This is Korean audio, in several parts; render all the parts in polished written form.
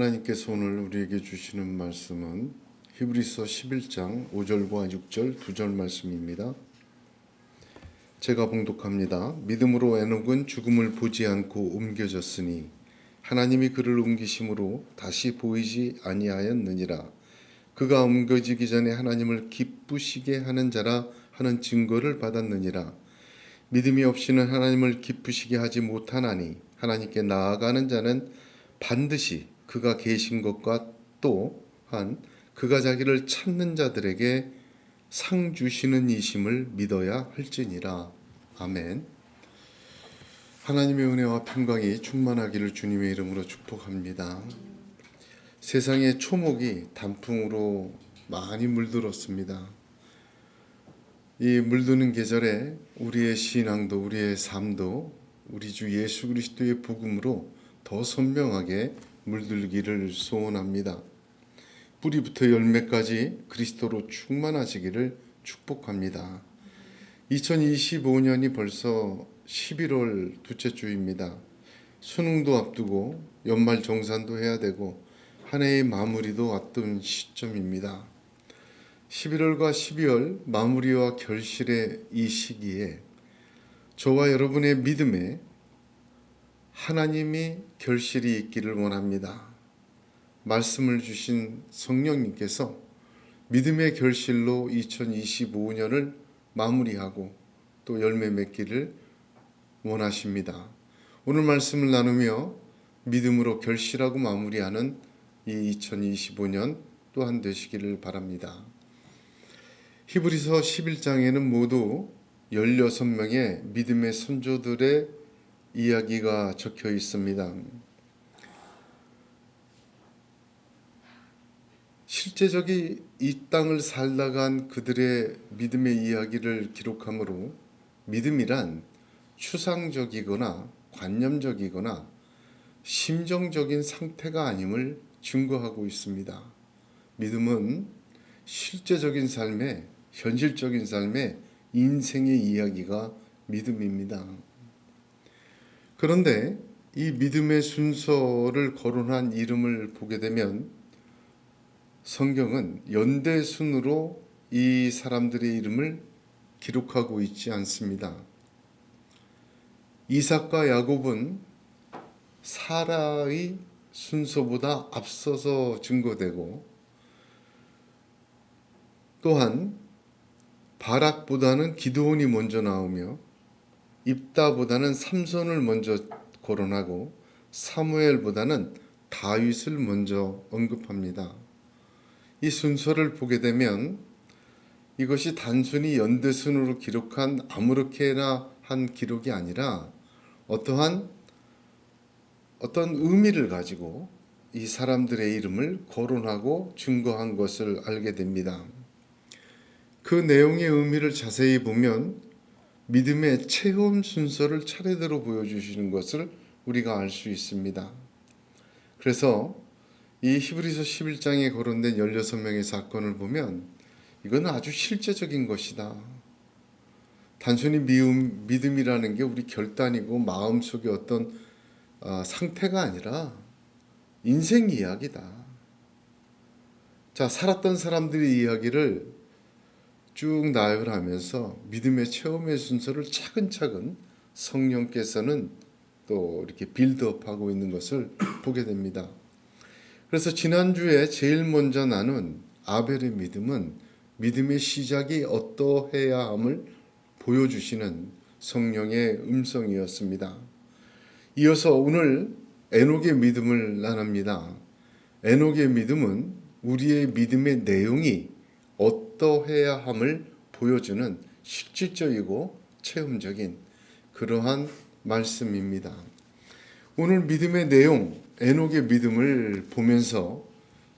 하나님께서 오늘 우리에게 주시는 말씀은 히브리서 11장 5절과 6절 2절 말씀입니다. 제가 봉독합니다. 믿음으로 에녹은 죽음을 보지 않고 옮겨졌으니 하나님이 그를 옮기심으로 다시 보이지 아니하였느니라. 그가 옮겨지기 전에 하나님을 기쁘시게 하는 자라 하는 증거를 받았느니라. 믿음이 없이는 하나님을 기쁘시게 하지 못하나니 하나님께 나아가는 자는 반드시 그가 계신 것과 또한 그가 자기를 찾는 자들에게 상 주시는 이심을 믿어야 할지니라. 아멘. 하나님의 은혜와 평강이 충만하기를 주님의 이름으로 축복합니다. 세상의 초목이 단풍으로 많이 물들었습니다. 이 물드는 계절에 우리의 신앙도 우리의 삶도 우리 주 예수 그리스도의 복음으로 더 선명하게 물들기를 소원합니다. 뿌리부터 열매까지 그리스도로 충만하시기를 축복합니다. 2025년이 벌써 11월 둘째 주입니다. 수능도 앞두고 연말 정산도 해야 되고 한 해의 마무리도 앞둔 시점입니다. 11월과 12월 마무리와 결실의 이 시기에 저와 여러분의 믿음에 하나님이 결실이 있기를 원합니다. 말씀을 주신 성령님께서 믿음의 결실로 2025년을 마무리하고 또 열매 맺기를 원하십니다. 오늘 말씀을 나누며 믿음으로 결실하고 마무리하는 이 2025년 또한 되시기를 바랍니다. 히브리서 11장에는 모두 16명의 믿음의 선조들의 이야기가 적혀 있습니다. 실제적인 이 땅을 살다간 그들의 믿음의 이야기를 기록하므로 믿음이란 추상적이거나 관념적이거나 심정적인 상태가 아님을 증거하고 있습니다. 믿음은 실제적인 삶의 현실적인 삶의 인생의 이야기가 믿음입니다. 그런데 이 믿음의 순서를 거론한 이름을 보게 되면 성경은 연대순으로 이 사람들의 이름을 기록하고 있지 않습니다. 이삭과 야곱은 사라의 순서보다 앞서서 증거되고 또한 바락보다는 기드온이 먼저 나오며 입다보다는 삼손을 먼저 거론하고 사무엘보다는 다윗을 먼저 언급합니다. 이 순서를 보게 되면 이것이 단순히 연대순으로 기록한 아무렇게나 한 기록이 아니라 어떤 의미를 가지고 이 사람들의 이름을 거론하고 증거한 것을 알게 됩니다. 그 내용의 의미를 자세히 보면 믿음의 체험 순서를 차례대로 보여주시는 것을 우리가 알 수 있습니다. 그래서 이 히브리서 11장에 거론된 16명의 사건을 보면 이건 아주 실제적인 것이다. 단순히 믿음이라는 게 우리 결단이고 마음속의 어떤 상태가 아니라 인생 이야기다. 자, 살았던 살람들의 이야기를 쭉 나열하면서 믿음의 체험의 순서를 차근차근 성령께서는 또 이렇게 빌드업하고 있는 것을 보게 됩니다. 그래서 지난주에 제일 먼저 나눈 아벨의 믿음은 믿음의 시작이 어떠해야 함을 보여주시는 성령의 음성이었습니다. 이어서 오늘 에녹의 믿음을 나눕니다. 에녹의 믿음은 우리의 믿음의 내용이 어떠해야 함을 보여주는 실질적이고 체험적인 그러한 말씀입니다. 오늘 믿음의 내용, 에녹의 믿음을 보면서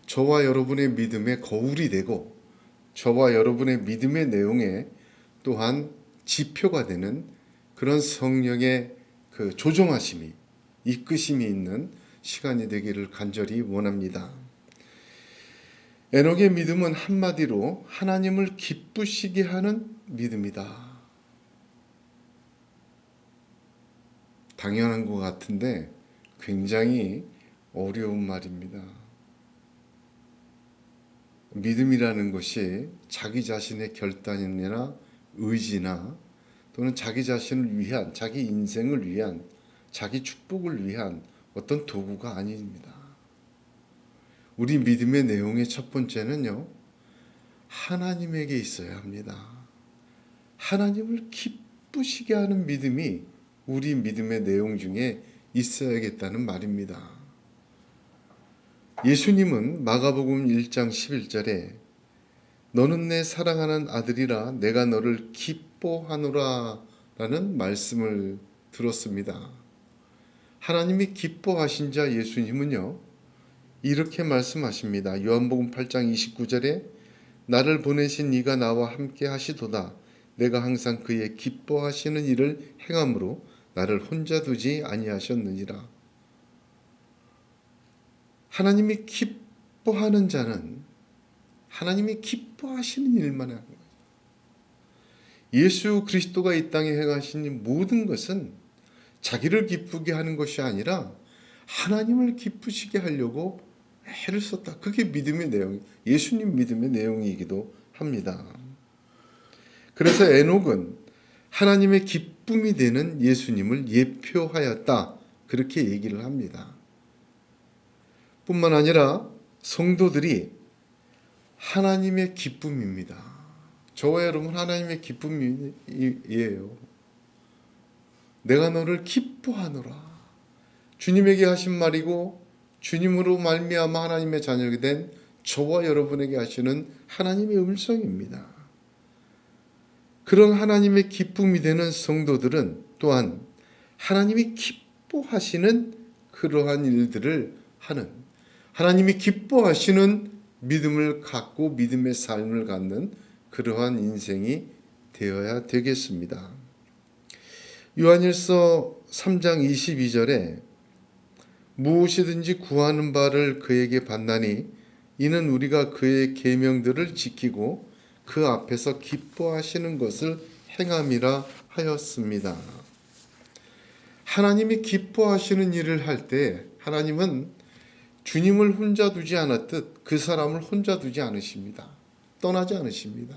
저와 여러분의 믿음의 거울이 되고 저와 여러분의 믿음의 내용에 또한 지표가 되는 그런 성령의 그 조종하심이 이끄심이 있는 시간이 되기를 간절히 원합니다. 에녹의 믿음은 한마디로 하나님을 기쁘시게 하는 믿음이다. 당연한 것 같은데 굉장히 어려운 말입니다. 믿음이라는 것이 자기 자신의 결단이나 의지나 또는 자기 자신을 위한, 자기 인생을 위한, 자기 축복을 위한 어떤 도구가 아닙니다. 우리 믿음의 내용의 첫 번째는요, 하나님에게 있어야 합니다. 하나님을 기쁘시게 하는 믿음이 우리 믿음의 내용 중에 있어야겠다는 말입니다. 예수님은 마가복음 1장 11절에 너는 내 사랑하는 아들이라 내가 너를 기뻐하노라 라는 말씀을 들었습니다. 하나님이 기뻐하신 자 예수님은요, 이렇게 말씀하십니다. 요한복음 8장 29절에 나를 보내신 이가 나와 함께 하시도다. 내가 항상 그의 기뻐하시는 일을 행함으로 나를 혼자 두지 아니하셨느니라. 하나님이 기뻐하는 자는 하나님이 기뻐하시는 일만 하는 거예요. 예수 그리스도가 이 땅에 행하신 모든 것은 자기를 기쁘게 하는 것이 아니라 하나님을 기쁘시게 하려고 애를 썼다. 그게 믿음의 내용, 예수님 믿음의 내용이기도 합니다. 그래서 에녹은 하나님의 기쁨이 되는 예수님을 예표하였다. 그렇게 얘기를 합니다. 뿐만 아니라 성도들이 하나님의 기쁨입니다. 저와 여러분 하나님의 기쁨이에요. 내가 너를 기뻐하노라. 주님에게 하신 말이고 주님으로 말미암아 하나님의 자녀가 된 저와 여러분에게 하시는 하나님의 음성입니다. 그런 하나님의 기쁨이 되는 성도들은 또한 하나님이 기뻐하시는 그러한 일들을 하는, 하나님이 기뻐하시는 믿음을 갖고 믿음의 삶을 갖는 그러한 인생이 되어야 되겠습니다. 요한일서 3장 22절에 무엇이든지 구하는 바를 그에게 받나니 이는 우리가 그의 계명들을 지키고 그 앞에서 기뻐하시는 것을 행함이라 하였습니다. 하나님이 기뻐하시는 일을 할 때 하나님은 주님을 혼자 두지 않았듯 그 사람을 혼자 두지 않으십니다. 떠나지 않으십니다.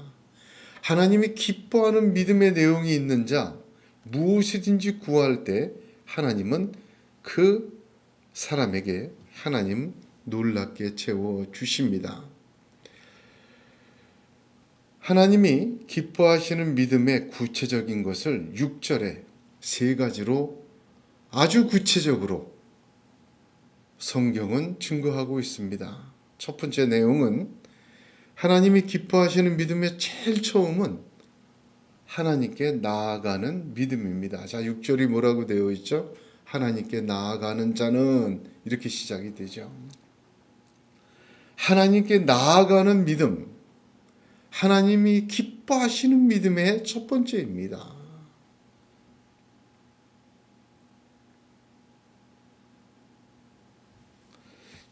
하나님이 기뻐하는 믿음의 내용이 있는 자, 무엇이든지 구할 때 하나님은 그 사람에게 하나님 놀랍게 채워주십니다. 하나님이 기뻐하시는 믿음의 구체적인 것을 6절에 세 가지로 아주 구체적으로 성경은 증거하고 있습니다. 첫 번째 내용은 하나님이 기뻐하시는 믿음의 제일 처음은 하나님께 나아가는 믿음입니다. 자, 6절이 뭐라고 되어 있죠? 하나님께 나아가는 자는 이렇게 시작이 되죠. 하나님께 나아가는 믿음, 하나님이 기뻐하시는 믿음의 첫 번째입니다.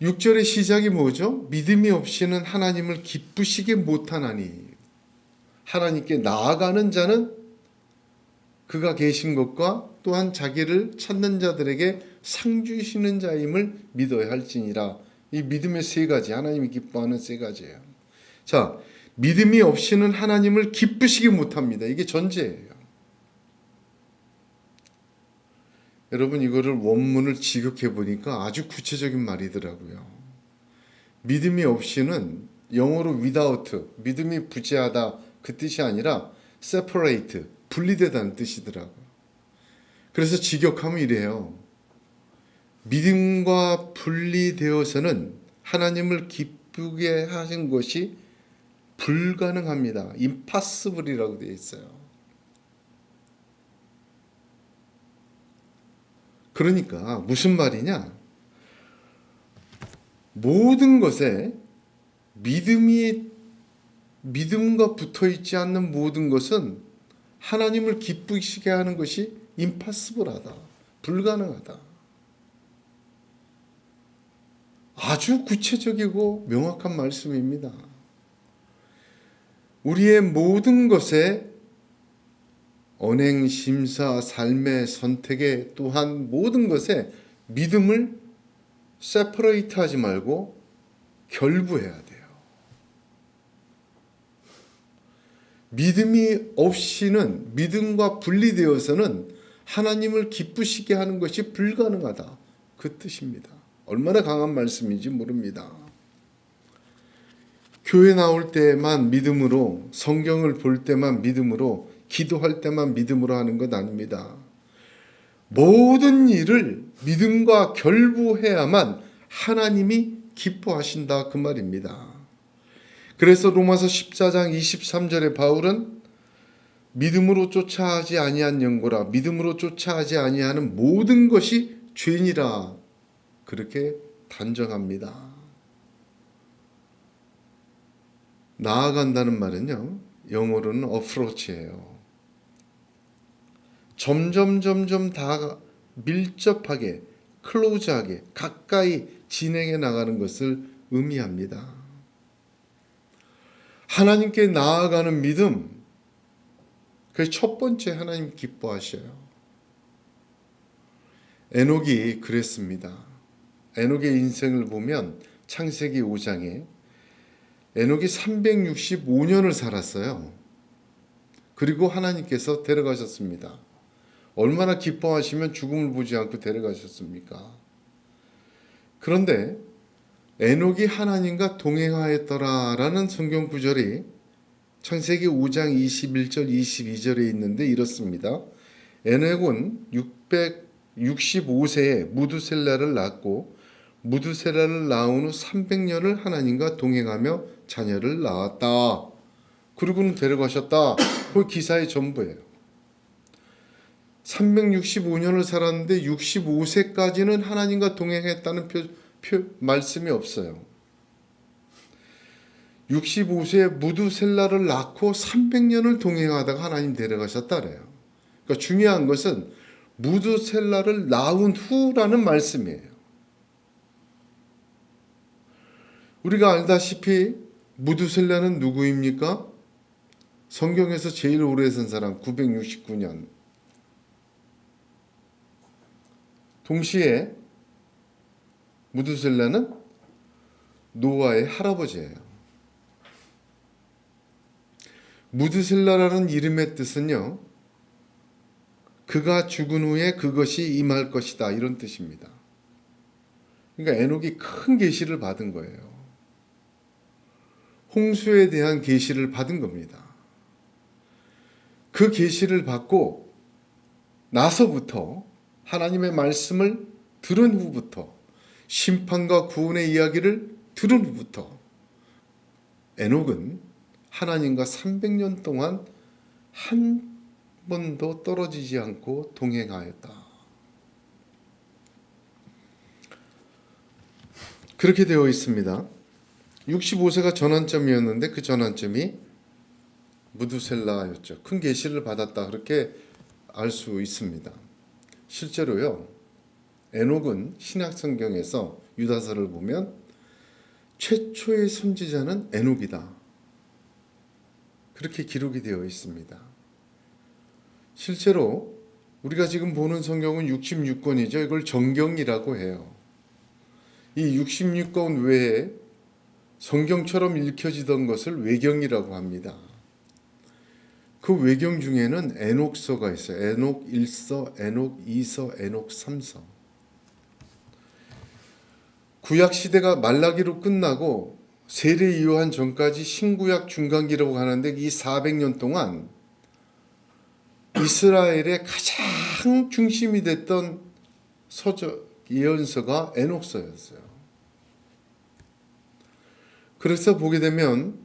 6절의 시작이 뭐죠? 믿음이 없이는 하나님을 기쁘시게 못하나니 하나님께 나아가는 자는 그가 계신 것과 또한 자기를 찾는 자들에게 상 주시는 자임을 믿어야 할지니라. 이 믿음의 세 가지, 하나님이 기뻐하는 세 가지예요. 자, 믿음이 없이는 하나님을 기쁘시게 못합니다. 이게 전제예요. 여러분 이거를 원문을 직역해 보니까 아주 구체적인 말이더라고요. 믿음이 없이는 영어로 without, 믿음이 부재하다 그 뜻이 아니라 separate, 분리되다는 뜻이더라고요. 그래서 직역하면 이래요. 믿음과 분리되어서는 하나님을 기쁘게 하신 것이 불가능합니다. impossible이라고 되어 있어요. 그러니까 무슨 말이냐? 모든 것에 믿음과 붙어 있지 않는 모든 것은 하나님을 기쁘시게 하는 것이 impossible하다. 불가능하다. 아주 구체적이고 명확한 말씀입니다. 우리의 모든 것에 언행, 심사, 삶의 선택에 또한 모든 것에 믿음을 세퍼레이트 하지 말고 결부해야 돼요. 믿음이 없이는, 믿음과 분리되어서는 하나님을 기쁘시게 하는 것이 불가능하다. 그 뜻입니다. 얼마나 강한 말씀인지 모릅니다. 교회 나올 때만 믿음으로, 성경을 볼 때만 믿음으로, 기도할 때만 믿음으로 하는 것 아닙니다. 모든 일을 믿음과 결부해야만 하나님이 기뻐하신다, 그 말입니다. 그래서 로마서 14장 23절에 바울은 믿음으로 쫓아하지 아니한 영고라, 믿음으로 쫓아하지 아니하는 모든 것이 죄니라, 그렇게 단정합니다. 나아간다는 말은요, 영어로는 approach예요. 점점 다 밀접하게, 클로즈하게, 가까이 진행해 나가는 것을 의미합니다. 하나님께 나아가는 믿음, 그 첫 번째 하나님 기뻐하셔요. 에녹이 그랬습니다. 에녹의 인생을 보면 창세기 5장에 에녹이 365년을 살았어요. 그리고 하나님께서 데려가셨습니다. 얼마나 기뻐하시면 죽음을 보지 않고 데려가셨습니까? 그런데 에녹이 하나님과 동행하였더라라는 성경 구절이 창세기 5장 21절 22절에 있는데 이렇습니다. 에녹은 665세에 무두셀라를 낳고 무두셀라를 낳은 후 300년을 하나님과 동행하며 자녀를 낳았다. 그리고는 데려가셨다. 그 기사의 전부예요. 365년을 살았는데 65세까지는 하나님과 동행했다는 말씀이 없어요. 65세에 무두셀라를 낳고 300년을 동행하다가 하나님 데려가셨다 그래요. 그러니까 중요한 것은 무두셀라를 낳은 후라는 말씀이에요. 우리가 알다시피 무두셀라는 누구입니까? 성경에서 제일 오래 산 사람 969년. 동시에 무두셀라는 노아의 할아버지예요. 무두셀라라는 이름의 뜻은요, 그가 죽은 후에 그것이 임할 것이다, 이런 뜻입니다. 그러니까 에녹이 큰 계시를 받은 거예요. 홍수에 대한 계시를 받은 겁니다. 그 계시를 받고 나서부터, 하나님의 말씀을 들은 후부터, 심판과 구원의 이야기를 들은 후부터 에녹은 하나님과 300년 동안 한 번도 떨어지지 않고 동행하였다. 그렇게 되어 있습니다. 65세가 전환점이었는데 그 전환점이 무두셀라였죠. 큰 계시를 받았다, 그렇게 알 수 있습니다. 실제로요, 에녹은 신약 성경에서 유다서를 보면 최초의 선지자는 에녹이다, 그렇게 기록이 되어 있습니다. 실제로 우리가 지금 보는 성경은 66권이죠. 이걸 정경이라고 해요. 이 66권 외에 성경처럼 읽혀지던 것을 외경이라고 합니다. 그 외경 중에는 에녹서가 있어요. 에녹 1서, 에녹 2서, 에녹 3서. 구약 시대가 말라기로 끝나고 세례 요한 전까지 신구약 중간기라고 하는데, 이 400년 동안 이스라엘의 가장 중심이 됐던 예언서가 에녹서였어요. 그래서 보게 되면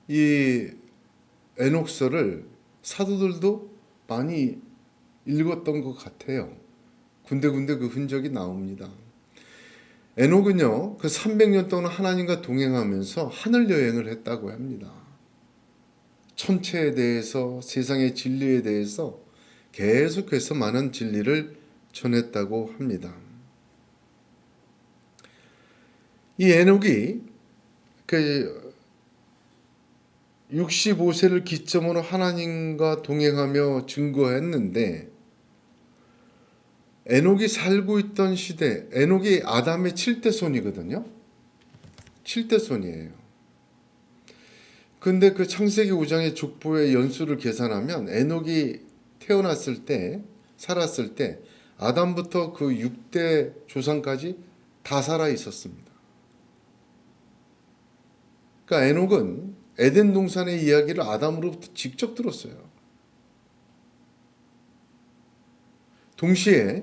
이 에녹서를 사도들도 많이 읽었던 것 같아요. 군데군데 그 흔적이 나옵니다. 에녹은요, 그 300년 동안 하나님과 동행하면서 하늘 여행을 했다고 합니다. 천체에 대해서, 세상의 진리에 대해서 계속해서 많은 진리를 전했다고 합니다. 이 에녹이 그 65세를 기점으로 하나님과 동행하며 증거했는데, 에녹이 살고 있던 시대, 에녹이 아담의 7대 손이거든요. 7대 손이에요. 근데 그 창세기 5장의 족보의 연수를 계산하면 에녹이 태어났을 때, 살았을 때 아담부터 그 6대 조상까지 다 살아 있었습니다. 그러니까 에녹은 에덴 동산의 이야기를 아담으로부터 직접 들었어요. 동시에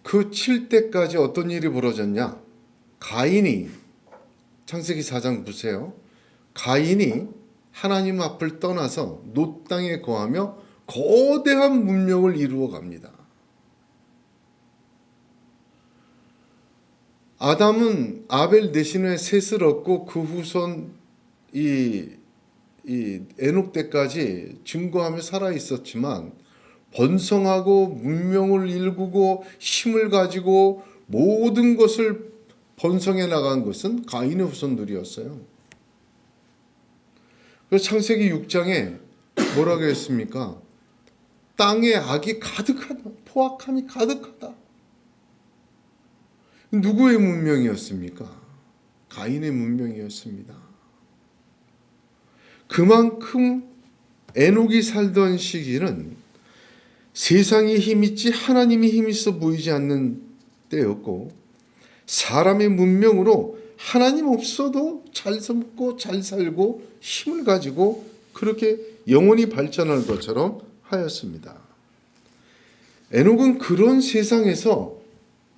그 7대까지 어떤 일이 벌어졌냐? 가인이, 창세기 4장 보세요. 가인이 하나님 앞을 떠나서 놋 땅에 거하며 거대한 문명을 이루어 갑니다. 아담은 아벨 대신에 셋을 얻고 그 후손 이 에녹 때까지 증거하며 살아 있었지만 번성하고 문명을 일구고 힘을 가지고 모든 것을 번성해 나간 것은 가인의 후손들이었어요. 그래서 창세기 6장에 뭐라고 했습니까? 땅에 악이 가득하다. 포악함이 가득하다. 누구의 문명이었습니까? 가인의 문명이었습니다. 그만큼 에녹이 살던 시기는 세상이 힘있지 하나님이 힘있어 보이지 않는 때였고, 사람의 문명으로 하나님 없어도 잘 섬고 잘 살고 힘을 가지고 그렇게 영혼이 발전할 것처럼 하였습니다. 에녹은 그런 세상에서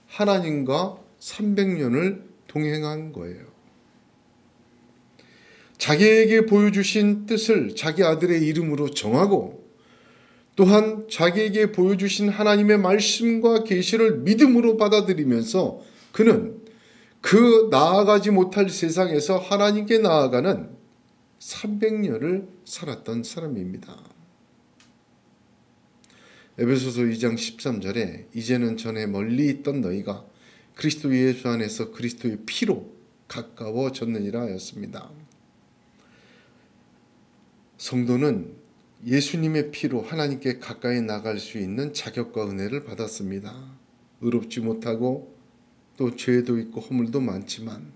하나님과 300년을 동행한 거예요. 자기에게 보여주신 뜻을 자기 아들의 이름으로 정하고, 또한 자기에게 보여주신 하나님의 말씀과 계시를 믿음으로 받아들이면서 그는 그 나아가지 못할 세상에서 하나님께 나아가는 300년을 살았던 사람입니다. 에베소서 2장 13절에 이제는 전에 멀리 있던 너희가 그리스도 예수 안에서 그리스도의 피로 가까워졌느니라 하였습니다. 성도는 예수님의 피로 하나님께 가까이 나갈 수 있는 자격과 은혜를 받았습니다. 의롭지 못하고 또 죄도 있고 허물도 많지만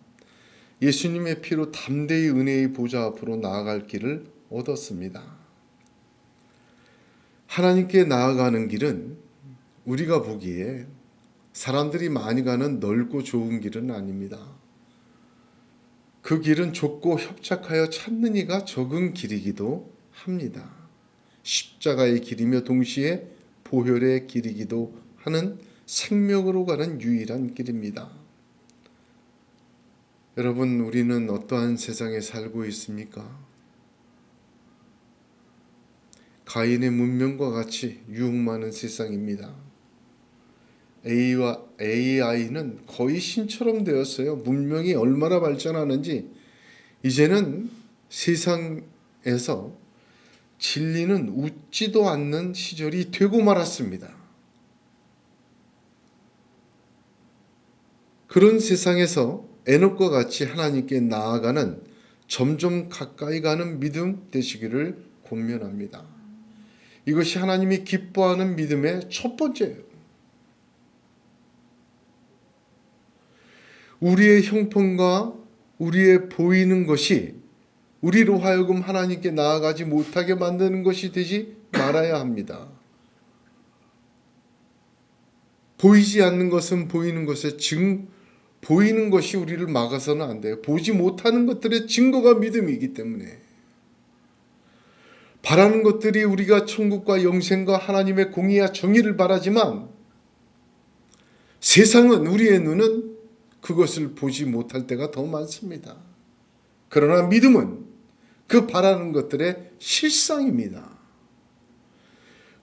예수님의 피로 담대히 은혜의 보좌 앞으로 나아갈 길을 얻었습니다. 하나님께 나아가는 길은 우리가 보기에 사람들이 많이 가는 넓고 좋은 길은 아닙니다. 그 길은 좁고 협착하여 찾는 이가 적은 길이기도 합니다. 십자가의 길이며 동시에 보혈의 길이기도 하는 생명으로 가는 유일한 길입니다. 여러분, 우리는 어떠한 세상에 살고 있습니까? 가인의 문명과 같이 유혹 많은 세상입니다. AI는 거의 신처럼 되었어요. 문명이 얼마나 발전하는지 이제는 세상에서 진리는 웃지도 않는 시절이 되고 말았습니다. 그런 세상에서 에녹과 같이 하나님께 나아가는 점점 가까이 가는 믿음 되시기를 권면합니다. 이것이 하나님이 기뻐하는 믿음의 첫 번째예요. 우리의 형편과 우리의 보이는 것이 우리로 하여금 하나님께 나아가지 못하게 만드는 것이 되지 말아야 합니다. 보이지 않는 것은 보이는 것의 보이는 것이 우리를 막아서는 안 돼요. 보지 못하는 것들의 증거가 믿음이기 때문에. 바라는 것들이 우리가 천국과 영생과 하나님의 공의와 정의를 바라지만 세상은, 우리의 눈은 그것을 보지 못할 때가 더 많습니다. 그러나 믿음은 그 바라는 것들의 실상입니다.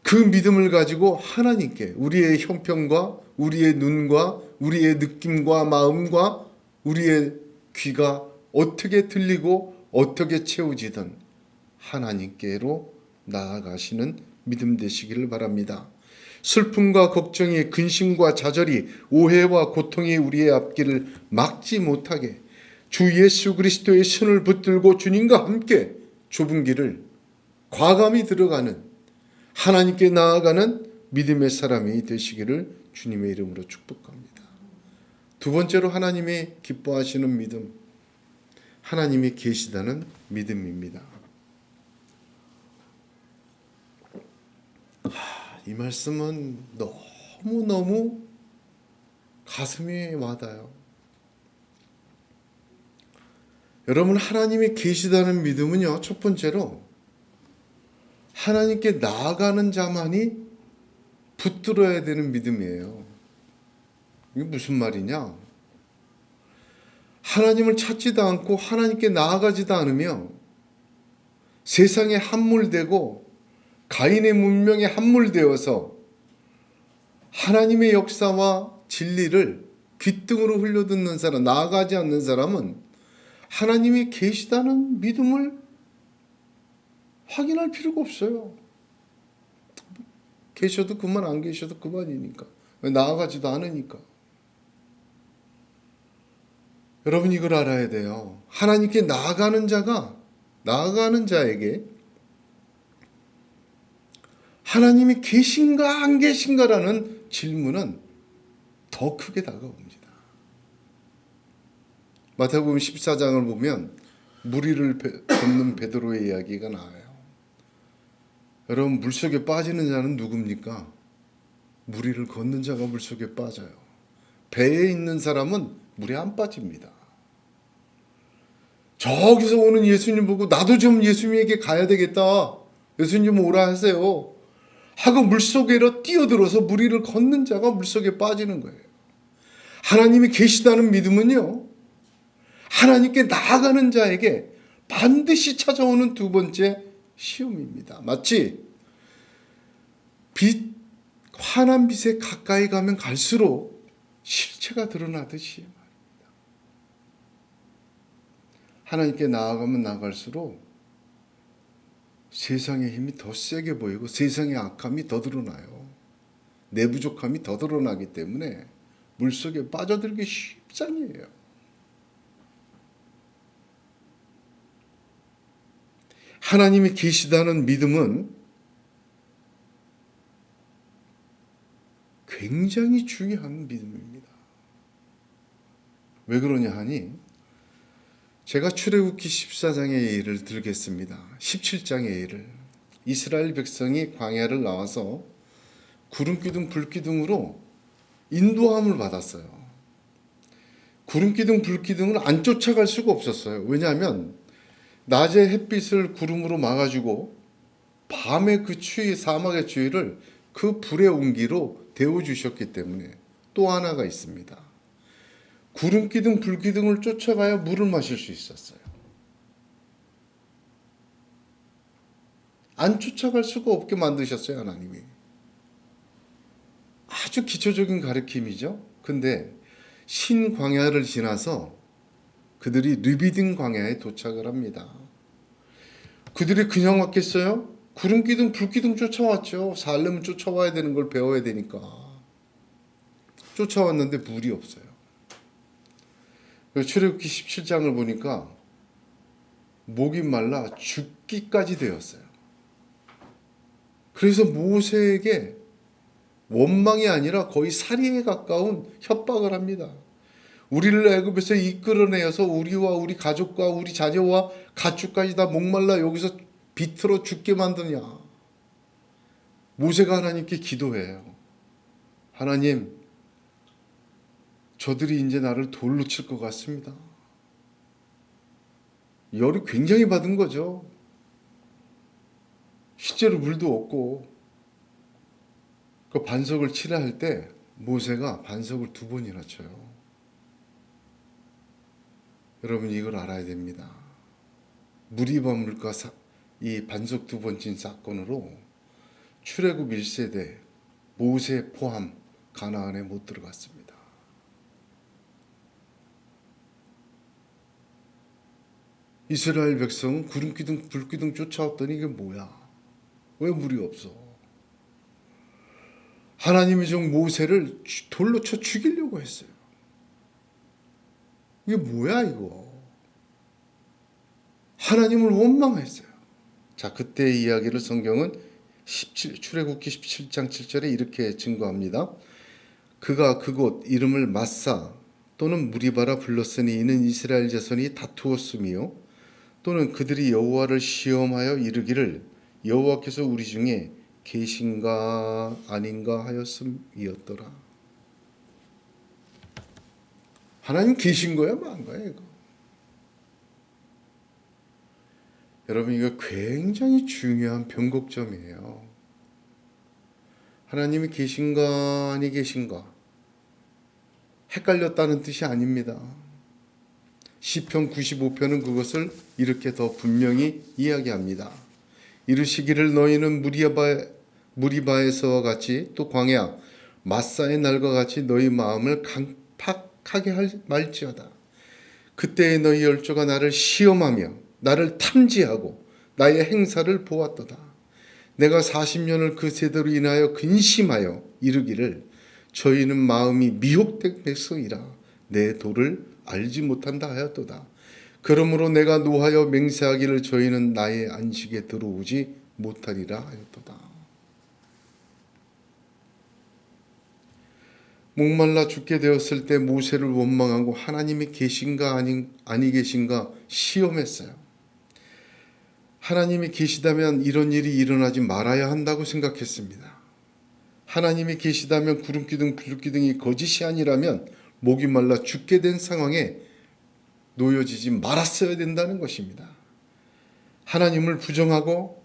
그 믿음을 가지고 하나님께 우리의 형편과 우리의 눈과 우리의 느낌과 마음과 우리의 귀가 어떻게 들리고 어떻게 채워지든 하나님께로 나아가시는 믿음 되시기를 바랍니다. 슬픔과 걱정이, 근심과 좌절이, 오해와 고통이 우리의 앞길을 막지 못하게 주 예수 그리스도의 손을 붙들고 주님과 함께 좁은 길을 과감히 들어가는, 하나님께 나아가는 믿음의 사람이 되시기를 주님의 이름으로 축복합니다. 두 번째로 하나님이 기뻐하시는 믿음, 하나님이 계시다는 믿음입니다. 이 말씀은 너무너무 가슴이 와닿아요. 여러분, 하나님이 계시다는 믿음은요, 첫 번째로 하나님께 나아가는 자만이 붙들어야 되는 믿음이에요. 이게 무슨 말이냐? 하나님을 찾지도 않고 하나님께 나아가지도 않으며 세상에 함몰되고 가인의 문명에 함몰되어서 하나님의 역사와 진리를 귓등으로 흘려듣는 사람, 나아가지 않는 사람은 하나님이 계시다는 믿음을 확인할 필요가 없어요. 계셔도 그만, 안 계셔도 그만이니까. 나아가지도 않으니까. 여러분, 이걸 알아야 돼요. 하나님께 나아가는 자에게 하나님이 계신가 안 계신가라는 질문은 더 크게 다가옵니다. 마태복음 14장을 보면 무리를 걷는 베드로의 이야기가 나와요. 여러분, 물속에 빠지는 자는 누굽니까? 무리를 걷는 자가 물속에 빠져요. 배에 있는 사람은 물에 안 빠집니다. 저기서 오는 예수님 보고 나도 좀 예수님에게 가야 되겠다, 예수님 좀 오라 하세요 하고 물속으로 뛰어들어서 무리를 걷는 자가 물속에 빠지는 거예요. 하나님이 계시다는 믿음은요, 하나님께 나아가는 자에게 반드시 찾아오는 두 번째 시험입니다. 마치 환한 빛에 가까이 가면 갈수록 실체가 드러나듯이 말입니다. 하나님께 나아가면 나아갈수록 세상의 힘이 더 세게 보이고 세상의 악함이 더 드러나요. 내 부족함이 더 드러나기 때문에 물속에 빠져들기 쉽잖아요. 하나님이 계시다는 믿음은 굉장히 중요한 믿음입니다. 왜 그러냐 하니, 제가 출애굽기 14장의 예를 들겠습니다. 17장의 예를. 이스라엘 백성이 광야를 나와서 구름기둥 불기둥으로 인도함을 받았어요. 구름기둥 불기둥을 안 쫓아갈 수가 없었어요. 왜냐하면 낮에 햇빛을 구름으로 막아주고 밤에 그 추위, 사막의 추위를 그 불의 온기로 데워주셨기 때문에. 또 하나가 있습니다. 구름기둥 불기둥을 쫓아가야 물을 마실 수 있었어요. 안 쫓아갈 수가 없게 만드셨어요, 하나님이. 아주 기초적인 가르침이죠. 근데 신광야를 지나서 그들이 르비딘 광야에 도착을 합니다. 그들이 그냥 왔겠어요? 구름기둥 불기둥 쫓아왔죠. 살려면 쫓아와야 되는 걸 배워야 되니까. 쫓아왔는데 물이 없어요. 출애굽기 17장을 보니까 목이 말라 죽기까지 되었어요. 그래서 모세에게 원망이 아니라 거의 살인에 가까운 협박을 합니다. 우리를 애굽에서 이끌어내어서 우리와 우리 가족과 우리 자녀와 가축까지 다 목말라 여기서 비틀어 죽게 만드냐. 모세가 하나님께 기도해요. 하나님, 저들이 이제 나를 돌로 칠 것 같습니다. 열이 굉장히 받은 거죠. 실제로 물도 없고. 그 반석을 치라 할 때 모세가 반석을 2번이나 쳐요. 여러분, 이걸 알아야 됩니다. 무리바물과 이 반석 2번 친 사건으로 출애굽 1세대 모세 포함 가나안에 못 들어갔습니다. 이스라엘 백성은 구름기둥 불기둥 쫓아왔더니 이게 뭐야? 왜 물이 없어? 하나님이 좀 모세를 돌로 쳐 죽이려고 했어요. 이게 뭐야 이거? 하나님을 원망했어요. 자, 그때의 이야기를 성경은 출애굽기 17장 7절에 이렇게 증거합니다. 그가 그곳 이름을 마사 또는 무리바라 불렀으니 이는 이스라엘 자손이 다투었으며 또는 그들이 여호와를 시험하여 이르기를 여호와께서 우리 중에 계신가 아닌가 하였음이었더라. 하나님 계신 거야, 만 거야 이거? 여러분, 이거 굉장히 중요한 변곡점이에요. 하나님이 계신가 아니 계신가 헷갈렸다는 뜻이 아닙니다. 시편 95편은 그것을 이렇게 더 분명히 이야기합니다. 이르시기를 너희는 무리바에서와 같이 또 광야 마사의 날과 같이 너희 마음을 강팍하게 말지어다. 그때에 너희 열조가 나를 시험하며 나를 탐지하고 나의 행사를 보았도다. 내가 40년을 그 세대로 인하여 근심하여 이르기를 저희는 마음이 미혹된 백성이라 내 도를 알지 못한다 하였도다. 그러므로 내가 노하여 맹세하기를 저희는 나의 안식에 들어오지 못하리라 하였도다. 목말라 죽게 되었을 때 모세를 원망하고 하나님이 계신가 아니 계신가 시험했어요. 하나님이 계시다면 이런 일이 일어나지 말아야 한다고 생각했습니다. 하나님이 계시다면 구름기둥 불기둥이 거짓이 아니라면 목이 말라 죽게 된 상황에 놓여지지 말았어야 된다는 것입니다. 하나님을 부정하고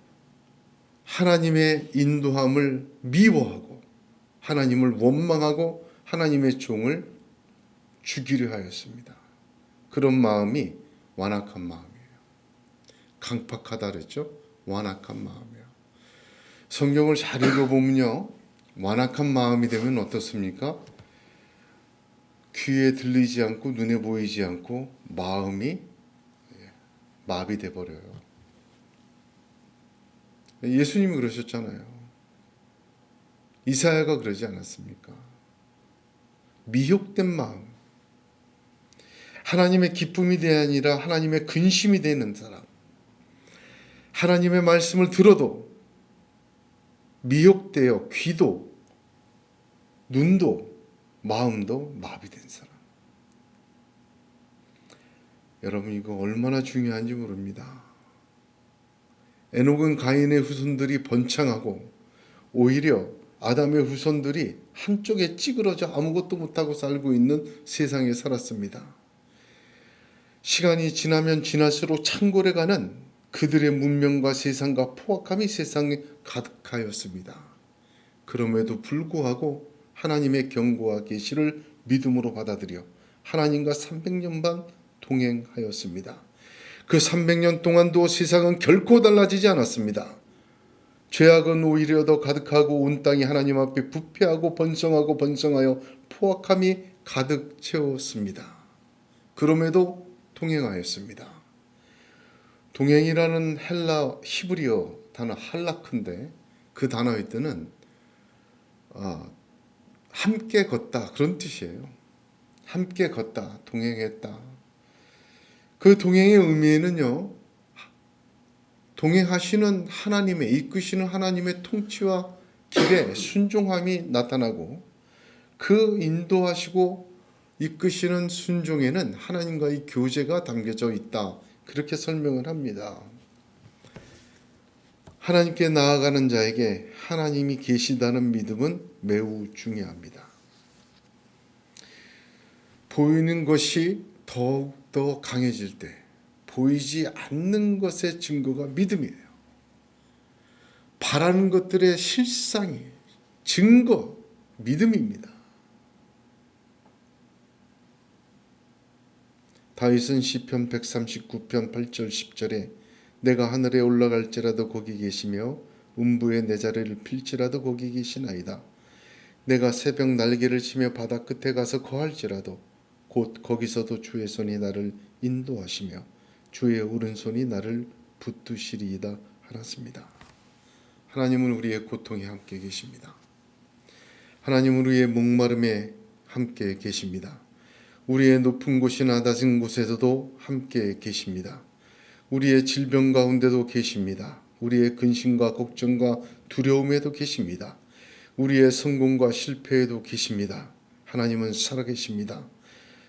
하나님의 인도함을 미워하고 하나님을 원망하고 하나님의 종을 죽이려 하였습니다. 그런 마음이 완악한 마음이에요. 강팍하다 그랬죠? 완악한 마음이에요. 성경을 잘 읽어보면요, 완악한 마음이 되면 어떻습니까? 귀에 들리지 않고 눈에 보이지 않고 마음이 마비돼 버려요. 예수님이 그러셨잖아요. 이사야가 그러지 않았습니까? 미혹된 마음, 하나님의 기쁨이 되 아니라 하나님의 근심이 되는 사람, 하나님의 말씀을 들어도 미혹되어 귀도 눈도 마음도 마비된 사람. 여러분, 이거 얼마나 중요한지 모릅니다. 에녹은 가인의 후손들이 번창하고 오히려 아담의 후손들이 한쪽에 찌그러져 아무것도 못하고 살고 있는 세상에 살았습니다. 시간이 지나면 지날수록 창궐해 가는 그들의 문명과 세상과 포악함이 세상에 가득하였습니다. 그럼에도 불구하고 하나님의 경고와 계시를 믿음으로 받아들여 하나님과 300년 반 동행하였습니다. 그 300년 동안도 세상은 결코 달라지지 않았습니다. 죄악은 오히려 더 가득하고 온 땅이 하나님 앞에 부패하고 번성하여 포악함이 가득 채웠습니다. 그럼에도 동행하였습니다. 동행이라는 헬라 히브리어 단어 할라크인데 그 단어의 뜻은 함께 걷다 그런 뜻이에요. 함께 걷다, 동행했다. 그 동행의 의미에는요, 동행하시는 하나님의, 이끄시는 하나님의 통치와 길에 순종함이 나타나고 그 인도하시고 이끄시는 순종에는 하나님과의 교제가 담겨져 있다. 그렇게 설명을 합니다. 하나님께 나아가는 자에게 하나님이 계시다는 믿음은 매우 중요합니다. 보이는 것이 더욱더 강해질 때 보이지 않는 것의 증거가 믿음이에요. 바라는 것들의 실상이 증거, 믿음입니다. 다윗은 시편 139편 8절 10절에 내가 하늘에 올라갈지라도 거기 계시며 음부에 내 자리를 필지라도 거기 계시나이다. 내가 새벽 날개를 치며 바다 끝에 가서 거할지라도 곧 거기서도 주의 손이 나를 인도하시며 주의 오른손이 나를 붙드시리이다 하였습니다. 하나님은 우리의 고통에 함께 계십니다. 하나님은 우리의 목마름에 함께 계십니다. 우리의 높은 곳이나 낮은 곳에서도 함께 계십니다. 우리의 질병 가운데도 계십니다. 우리의 근심과 걱정과 두려움에도 계십니다. 우리의 성공과 실패에도 계십니다. 하나님은 살아계십니다.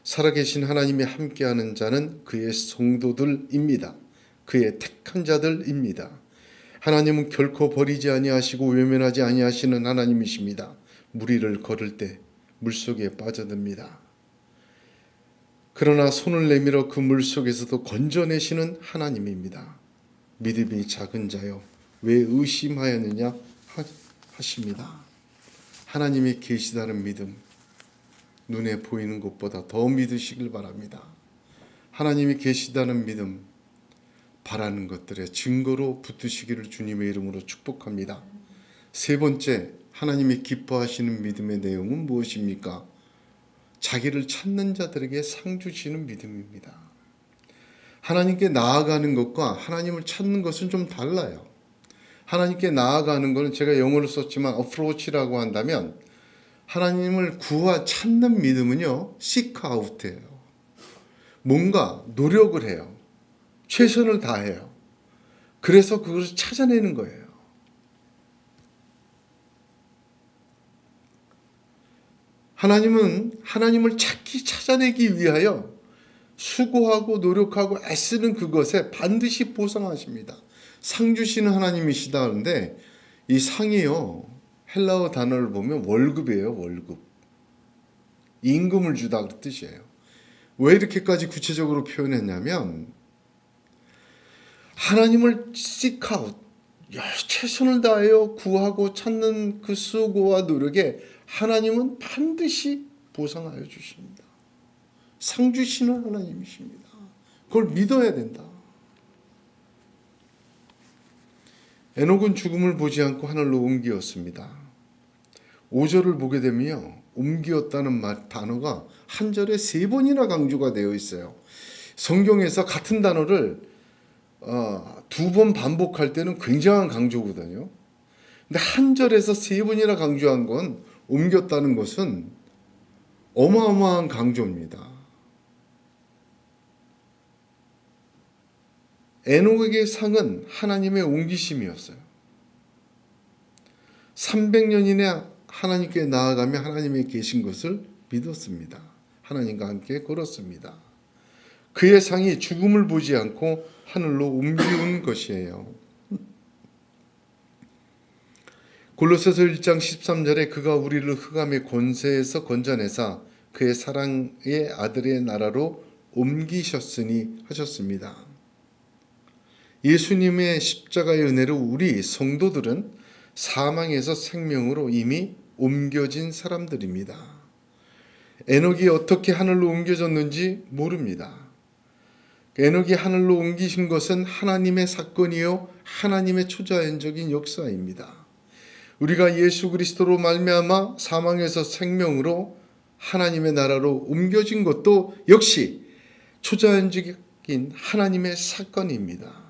살아계신 하나님이 함께하는 자는 그의 성도들입니다. 그의 택한 자들입니다. 하나님은 결코 버리지 아니하시고 외면하지 아니하시는 하나님이십니다. 무리를 걸을 때 물속에 빠져듭니다. 그러나 손을 내밀어 그 물속에서도 건져내시는 하나님입니다. 믿음이 작은 자여 왜 의심하였느냐 하십니다. 하나님이 계시다는 믿음, 눈에 보이는 것보다 더 믿으시길 바랍니다. 하나님이 계시다는 믿음, 바라는 것들의 증거로 붙드시기를 주님의 이름으로 축복합니다. 세 번째, 하나님이 기뻐하시는 믿음의 내용은 무엇입니까? 자기를 찾는 자들에게 상 주시는 믿음입니다. 하나님께 나아가는 것과 하나님을 찾는 것은 좀 달라요. 하나님께 나아가는 것은 제가 영어로 썼지만 approach라고 한다면 하나님을 찾는 믿음은요, seek out예요. 뭔가 노력을 해요. 최선을 다해요. 그래서 그것을 찾아내는 거예요. 하나님은 하나님을 찾아내기 위하여 수고하고 노력하고 애쓰는 그것에 반드시 보상하십니다. 상 주시는 하나님이시다는데 이 상이요, 헬라어 단어를 보면 월급이에요. 월급. 임금을 주다 그 뜻이에요. 왜 이렇게까지 구체적으로 표현했냐면 하나님을 seek out, 최선을 다하여 구하고 찾는 그 수고와 노력에 하나님은 반드시 보상하여 주십니다. 상 주시는 하나님이십니다. 그걸 믿어야 된다. 에녹은 죽음을 보지 않고 하늘로 옮기었습니다. 5절을 보게 되면요, 옮기었다는 단어가 한 절에 3번이나 강조가 되어 있어요. 성경에서 같은 단어를 2번 반복할 때는 굉장한 강조거든요. 근데 한 절에서 3번이나 강조한 건 옮겼다는 것은 어마어마한 강조입니다. 에녹에게 상은 하나님의 옮기심이었어요. 300년이나 하나님께 나아가며 하나님이 계신 것을 믿었습니다. 하나님과 함께 걸었습니다. 그의 상이 죽음을 보지 않고 하늘로 옮기운 것이에요. 골로새서 1장 13절에 그가 우리를 흑암의 권세에서 건져내사 그의 사랑의 아들의 나라로 옮기셨으니 하셨습니다. 예수님의 십자가의 은혜로 우리 성도들은 사망에서 생명으로 이미 옮겨진 사람들입니다. 에녹이 어떻게 하늘로 옮겨졌는지 모릅니다. 에녹이 하늘로 옮기신 것은 하나님의 사건이요 하나님의 초자연적인 역사입니다. 우리가 예수 그리스도로 말미암아 사망에서 생명으로 하나님의 나라로 옮겨진 것도 역시 초자연적인 하나님의 사건입니다.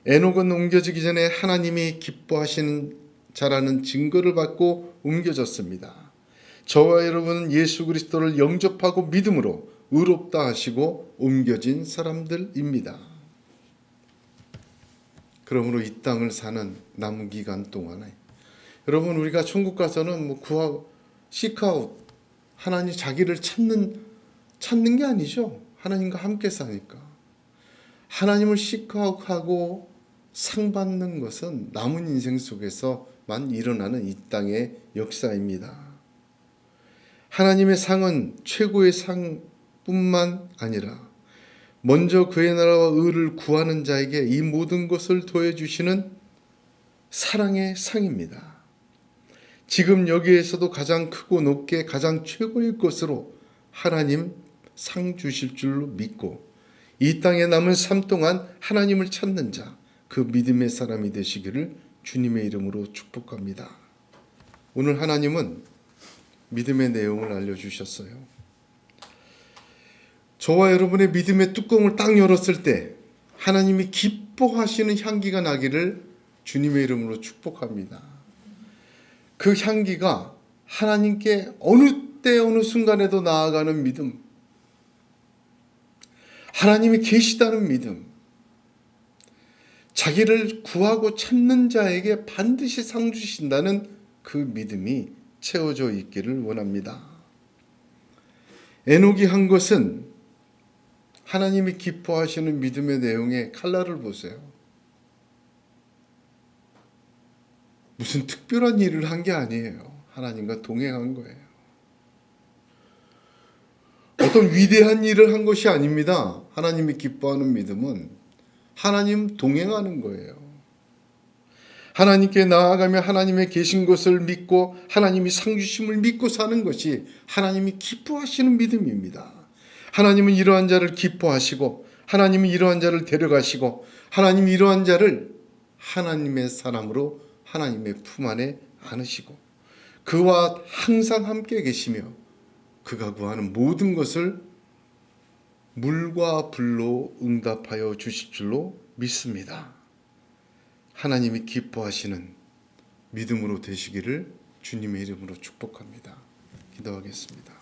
에녹은 옮겨지기 전에 하나님이 기뻐하시는 자라는 증거를 받고 옮겨졌습니다. 저와 여러분은 예수 그리스도를 영접하고 믿음으로 의롭다 하시고 옮겨진 사람들입니다. 그러므로 이 땅을 사는 남은 기간 동안에 여러분, 우리가 천국 가서는 구하고 시크아웃, 하나님 자기를 찾는 게 아니죠. 하나님과 함께 사니까. 하나님을 시크아웃하고 상 받는 것은 남은 인생 속에서만 일어나는 이 땅의 역사입니다. 하나님의 상은 최고의 상뿐만 아니라 먼저 그의 나라와 의를 구하는 자에게 이 모든 것을 더해 주시는 사랑의 상입니다. 지금 여기에서도 가장 크고 높게 가장 최고의 것으로 하나님 상 주실 줄로 믿고 이 땅에 남은 삶 동안 하나님을 찾는 자, 그 믿음의 사람이 되시기를 주님의 이름으로 축복합니다. 오늘 하나님은 믿음의 내용을 알려주셨어요. 저와 여러분의 믿음의 뚜껑을 딱 열었을 때 하나님이 기뻐하시는 향기가 나기를 주님의 이름으로 축복합니다. 그 향기가 하나님께 어느 때 어느 순간에도 나아가는 믿음, 하나님이 계시다는 믿음, 자기를 구하고 찾는 자에게 반드시 상 주신다는 그 믿음이 채워져 있기를 원합니다. 에녹이 한 것은 하나님이 기뻐하시는 믿음의 내용의 칼날을 보세요. 무슨 특별한 일을 한 게 아니에요. 하나님과 동행한 거예요. 어떤 위대한 일을 한 것이 아닙니다. 하나님이 기뻐하는 믿음은 하나님 동행하는 거예요. 하나님께 나아가며 하나님의 계신 것을 믿고 하나님이 상 주심을 믿고 사는 것이 하나님이 기뻐하시는 믿음입니다. 하나님은 이러한 자를 기뻐하시고 하나님은 이러한 자를 데려가시고 하나님이 이러한 자를 하나님의 사람으로 하나님의 품 안에 안으시고 그와 항상 함께 계시며 그가 구하는 모든 것을 물과 불로 응답하여 주실 줄로 믿습니다. 하나님이 기뻐하시는 믿음으로 되시기를 주님의 이름으로 축복합니다. 기도하겠습니다.